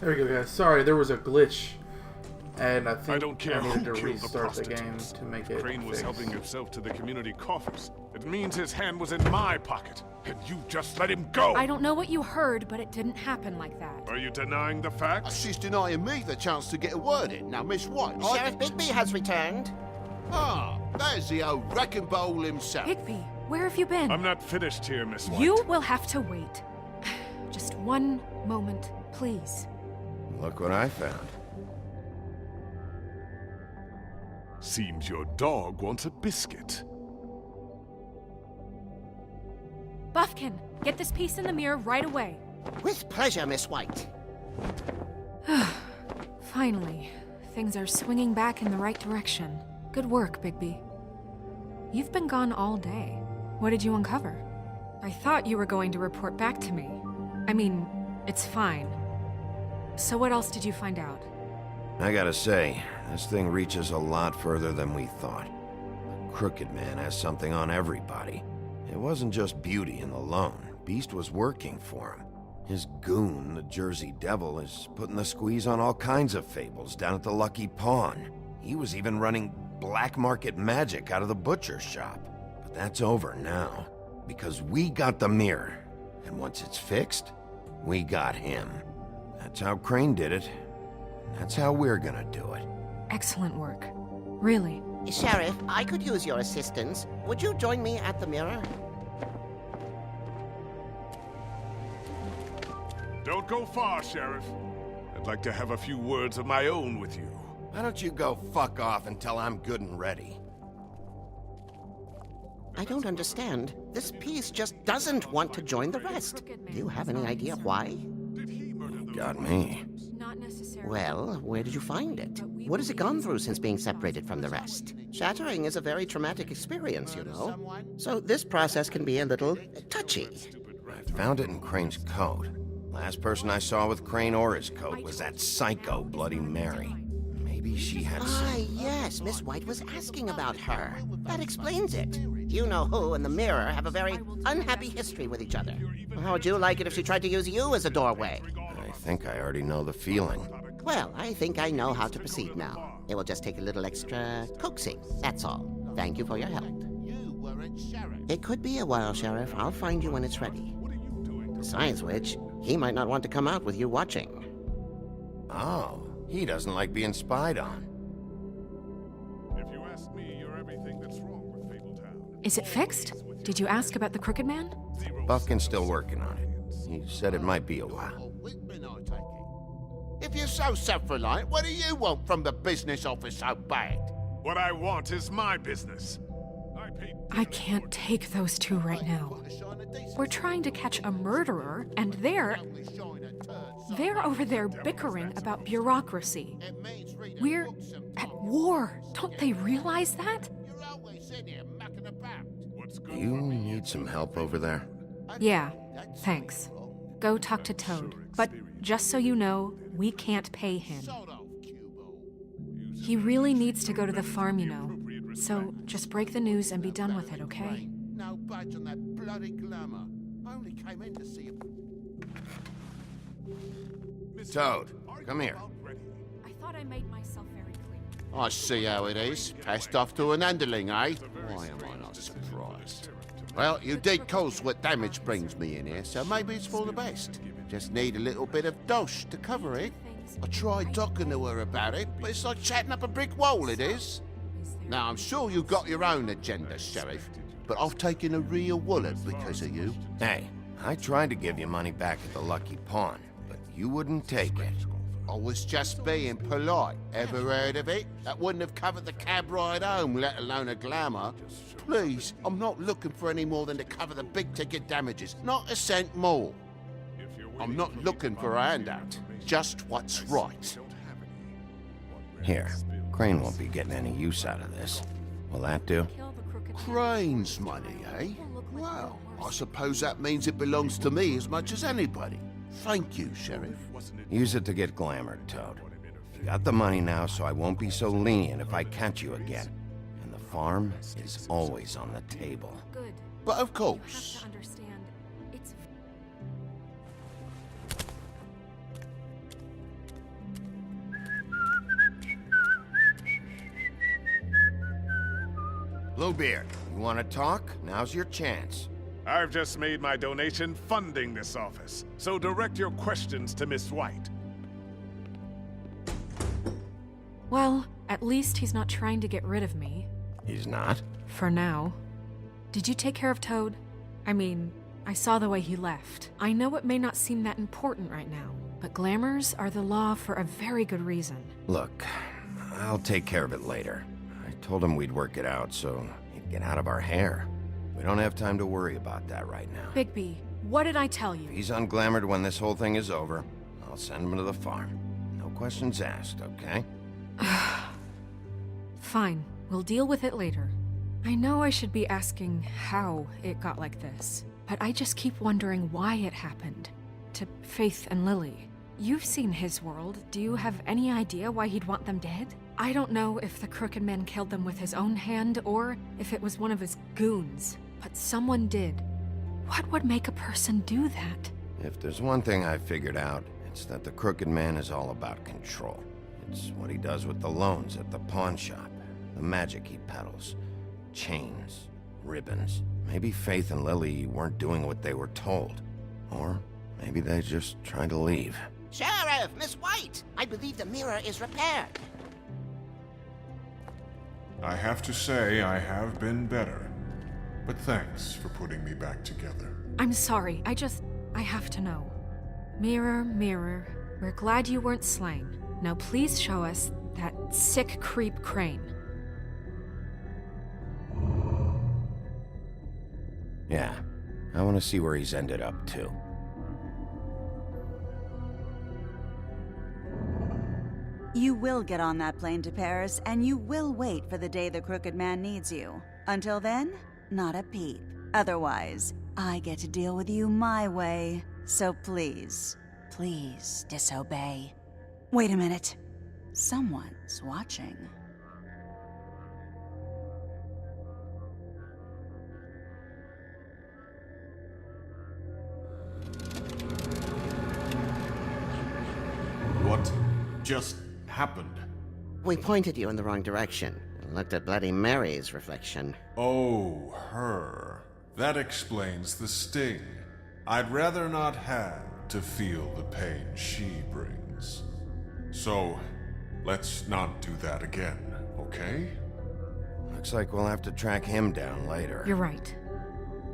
There we go, guys. Sorry, there was a glitch, and I I think don't care I needed who to killed the restart the game prostitutes. to make it Crane was fix. helping himself to the community coffers. It means his hand was in my pocket, and you just let him go! I don't know what you heard, but it didn't happen like that. Are you denying the facts? She's denying me the chance to get a word in. Now, Miss White, Sheriff Bigby has returned. Ah, there's the old wrecking bowl himself. Higby, where have you been? I'm not finished here, Miss White. You will have to wait. Just one moment, please. Look what I found. Seems your dog wants a biscuit. Buffkin, get this piece in the mirror right away. With pleasure, Miss White. Finally, things are swinging back in the right direction. Good work, Bigby. You've been gone all day. What did you uncover? I thought you were going to report back to me. I mean, it's fine. So what else did you find out? I gotta say, this thing reaches a lot further than we thought. The Crooked Man has something on everybody. It wasn't just Beauty and the Lone. Beast was working for him. His goon, the Jersey Devil, is putting the squeeze on all kinds of fables down at the Lucky Pawn. He was even running black market magic out of the butcher's shop. But that's over now, because we got the mirror. And once it's fixed, we got him. That's how Crane did it. That's how we're gonna do it. Excellent work. Really. Sheriff, I could use your assistance. Would you join me at the mirror? Don't go far, Sheriff. I'd like to have a few words of my own with you. Why don't you go fuck off until I'm good and ready? I don't understand. This piece just doesn't want to join the rest. Do you have any idea why? Got me. Not necessarily. Well, where did you find it? What has it gone through since being separated from the rest? Shattering is a very traumatic experience, you know. So this process can be a little touchy. I found it in Crane's coat. Last person I saw with Crane or his coat was that psycho Bloody Mary. Maybe she had some... Ah, yes, Miss White was asking about her. That explains it. You know who and the mirror have a very unhappy history with each other. How would you like it if she tried to use you as a doorway? I think I already know the feeling. Well, I think I know how to proceed now. It will just take a little extra coaxing, that's all. Thank you for your help. It could be a while, Sheriff. I'll find you when it's ready. Besides which, he might not want to come out with you watching. Oh, he doesn't like being spied on. If you ask me, you're everything that's wrong with Fabletown. Is it fixed? Did you ask about the Crooked Man? Buffkin's still working on it. He said it might be a while. If you're so self-reliant, what do you want from the business office so bad? What I want is my business. I can't take those two right now. We're trying to catch a murderer, and they're over there bickering about bureaucracy. We're at war. Don't they realize that? Do you need some help over there? Yeah, thanks. Go talk to Toad. But just so you know, we can't pay him. He really needs to go to the farm, you know. So just break the news and be done with it, okay? No budge on that bloody glamour. Only came in to see him. Toad, come here. I thought I made myself very clear. I see how it is. Passed off to an underling, eh? Why am I not surprised? Well, you did cause what damage brings me in here, so maybe it's for the best. Just need a little bit of dosh to cover it. I tried talking to her about it, but it's like chatting up a brick wall, it is. Now, I'm sure you've got your own agenda, Sheriff, but I've taken a real wallet because of you. Hey, I tried to give you money back at the Lucky Pawn, but you wouldn't take it. I was just being polite. Ever heard of it? That wouldn't have covered the cab ride home, let alone a glamour. Please, I'm not looking for any more than to cover the big-ticket damages. Not a cent more. I'm not looking for a handout. Just what's right. Here, Crane won't be getting any use out of this. Will that do? Crane's money, eh? Well, I suppose that means it belongs to me as much as anybody. Thank you, Sheriff. Use it to get glamored, Toad. You got the money now, so I won't be so lenient if I catch you again. And the farm is always on the table. Good. But of You course. have to understand. It's Bluebeard, you want to talk? Now's your chance. I've just made my donation funding this office, so direct your questions to Miss White. Well, at least he's not trying to get rid of me. He's not? For now. Did you take care of Toad? I mean, I saw the way he left. I know it may not seem that important right now, but glamours are the law for a very good reason. Look, I'll take care of it later. I told him we'd work it out so he'd get out of our hair. We don't have time to worry about that right now. Bigby, what did I tell you? If he's unglamored when this whole thing is over, I'll send him to the farm. No questions asked, okay? Fine, we'll deal with it later. I know I should be asking how it got like this, but I just keep wondering why it happened. To Faith and Lily. You've seen his world. Do you have any idea why he'd want them dead? I don't know if the Crooked Man killed them with his own hand or if it was one of his goons, but someone did. What would make a person do that? If there's one thing I've figured out, it's that the Crooked Man is all about control. It's what he does with the loans at the pawn shop, the magic he peddles, chains, ribbons. Maybe Faith and Lily weren't doing what they were told. Or maybe they just tried to leave. Sheriff, Miss White! I believe the mirror is repaired. I have to say I have been better. But thanks for putting me back together. I'm sorry, I have to know. Mirror, mirror, we're glad you weren't slain. Now please show us that sick creep Crane. Yeah, I want to see where he's ended up, too. You will get on that plane to Paris, and you will wait for the day the Crooked Man needs you. Until then, not a peep. Otherwise, I get to deal with you my way. So please, please disobey. Wait a minute. Someone's watching. What just happened? We pointed you in the wrong direction and looked at Bloody Mary's reflection. Oh, her. That explains the sting. I'd rather not have to feel the pain she brings. So, let's not do that again, okay? Looks like we'll have to track him down later. You're right.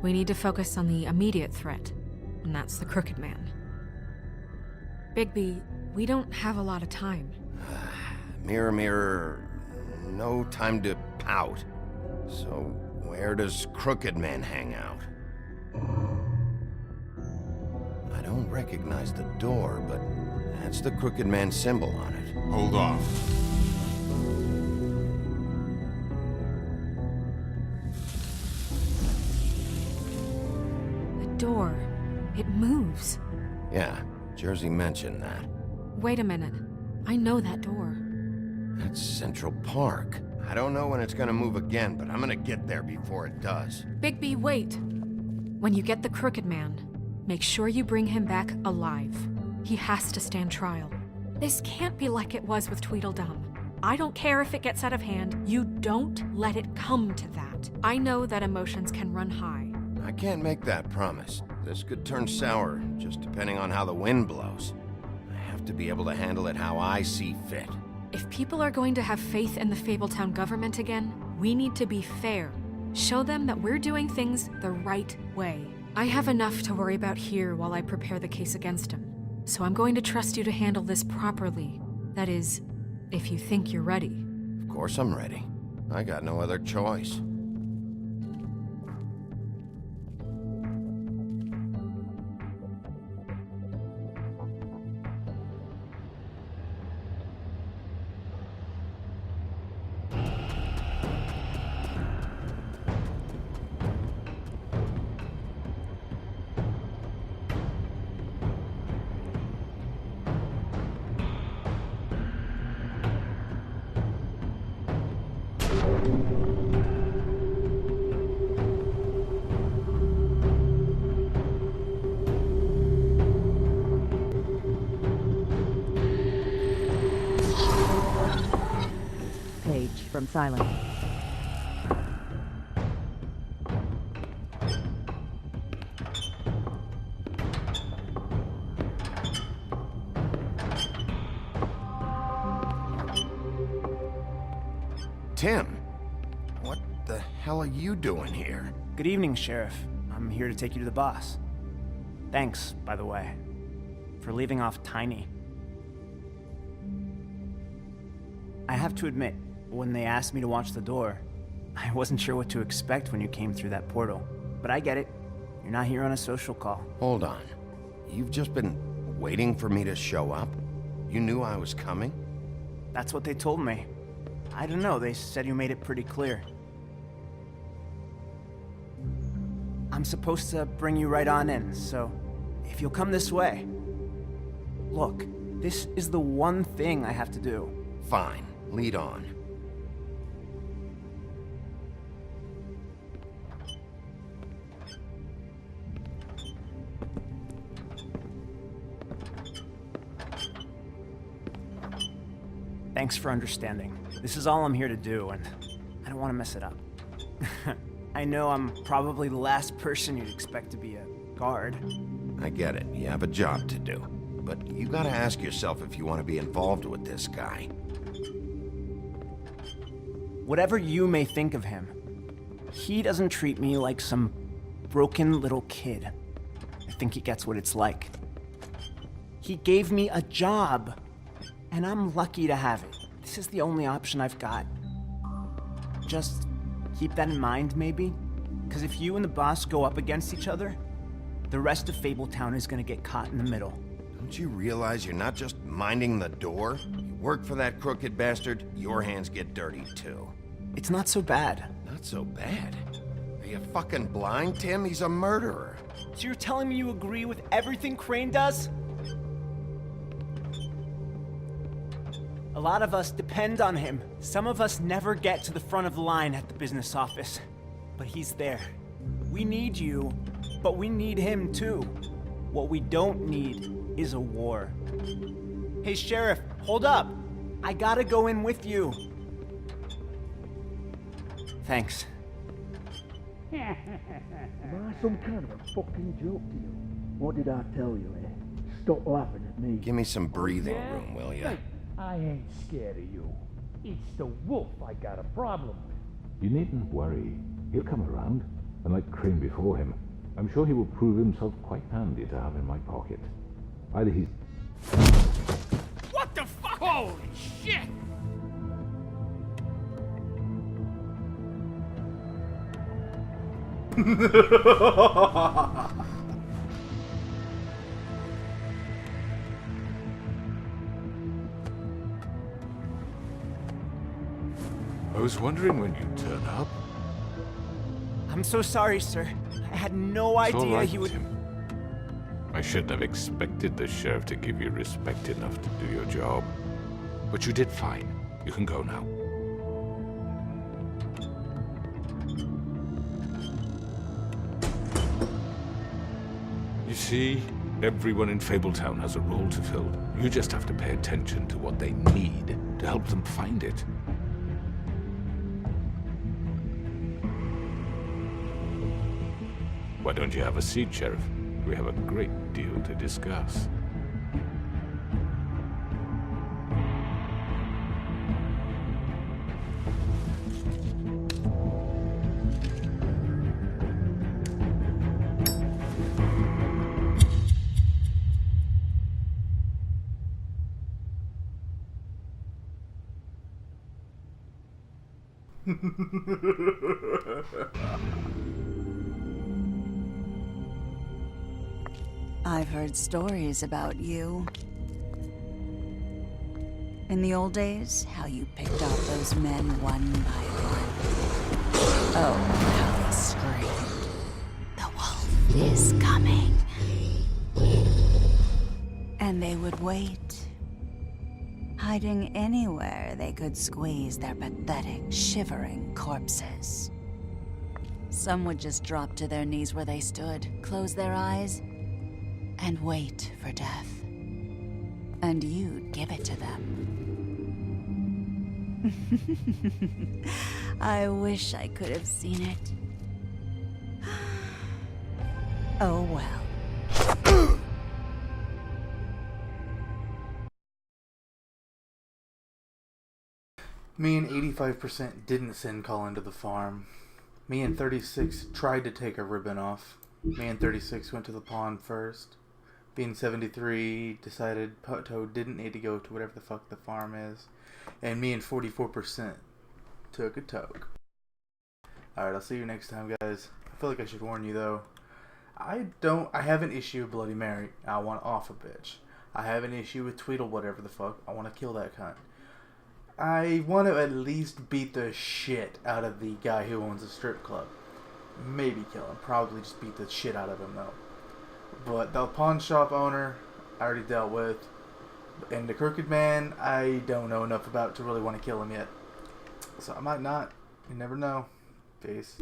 We need to focus on the immediate threat, and that's the Crooked Man. Bigby, we don't have a lot of time. Mirror, mirror, no time to pout. So, where does Crooked Man hang out? I don't recognize the door, but that's the Crooked Man symbol on it. Hold on. The door, it moves. Yeah, Jersey mentioned that. Wait a minute. I know that door. That's Central Park. I don't know when it's gonna move again, but I'm gonna get there before it does. Bigby, wait! When you get the Crooked Man, make sure you bring him back alive. He has to stand trial. This can't be like it was with Tweedledum. I don't care if it gets out of hand. You don't let it come to that. I know that emotions can run high. I can't make that promise. This could turn sour, just depending on how the wind blows. I have to be able to handle it how I see fit. If people are going to have faith in the Fabletown government again, we need to be fair. Show them that we're doing things the right way. I have enough to worry about here while I prepare the case against him. So I'm going to trust you to handle this properly. That is, if you think you're ready. Of course I'm ready. I got no other choice. Page from Silence. Tim, what the hell are you doing here? Good evening, Sheriff. I'm here to take you to the boss. Thanks, by the way, for leaving off Tiny. I have to admit, when they asked me to watch the door, I wasn't sure what to expect when you came through that portal. But I get it. You're not here on a social call. Hold on. You've just been waiting for me to show up? You knew I was coming? That's what they told me. I don't know, they said you made it pretty clear. I'm supposed to bring you right on in, so if you'll come this way. Look, this is the one thing I have to do. Fine. Lead on. Thanks for understanding. This is all I'm here to do, and I don't want to mess it up. I know I'm probably the last person you'd expect to be a guard. I get it. You have a job to do. But you gotta ask yourself if you want to be involved with this guy. Whatever you may think of him, he doesn't treat me like some broken little kid. I think he gets what it's like. He gave me a job, and I'm lucky to have it. This is the only option I've got. Just keep that in mind, maybe? Because if you and the boss go up against each other, the rest of Fabletown is gonna get caught in the middle. Don't you realize you're not just minding the door? You work for that crooked bastard, your hands get dirty too. It's not so bad. Not so bad. Are you fucking blind, Tim? He's a murderer. So you're telling me you agree with everything Crane does? A lot of us depend on him. Some of us never get to the front of the line at the business office. But he's there. We need you, but we need him too. What we don't need is a war. Hey, Sheriff, hold up. I gotta go in with you. Thanks. Am I some kind of a fucking joke to you? What did I tell you, eh? Stop laughing at me. Give me some breathing room, will ya? I ain't scared of you. It's the wolf I got a problem with. You needn't worry. He'll come around, and like Crane before him, I'm sure he will prove himself quite handy to have in my pocket. Either he's... What the fuck? Holy shit! I was wondering when you'd turn up. I'm so sorry, sir. I had no It's all idea right, he would... Tim. I shouldn't have expected the sheriff to give you respect enough to do your job. But you did fine. You can go now. You see, everyone in Fabletown has a role to fill. You just have to pay attention to what they need to help them find it. Why don't you have a seat, Sheriff? We have a great deal to discuss. I've heard stories about you. In the old days, how you picked off those men one by one. Oh, how they screamed. The wolf is coming. And they would wait, hiding anywhere they could squeeze their pathetic, shivering corpses. Some would just drop to their knees where they stood, close their eyes, and wait for death. And you'd give it to them. I wish I could have seen it. Oh well. Me and 85% didn't send Colin to the farm. Me and 36 tried to take a ribbon off. Me and 36 went to the pond first. Being 73 decided Toad didn't need to go to whatever the fuck the farm is. And me and 44% took a toke. Alright, I'll see you next time, guys. I feel like I should warn you, though. I have an issue with Bloody Mary. I want off a bitch. I have an issue with Tweedle whatever the fuck. I want to kill that cunt. I want to at least beat the shit out of the guy who owns a strip club. Maybe kill him. Probably just beat the shit out of him, though. But the pawn shop owner, I already dealt with. And the Crooked Man, I don't know enough about to really want to kill him yet. So I might not. You never know. Peace.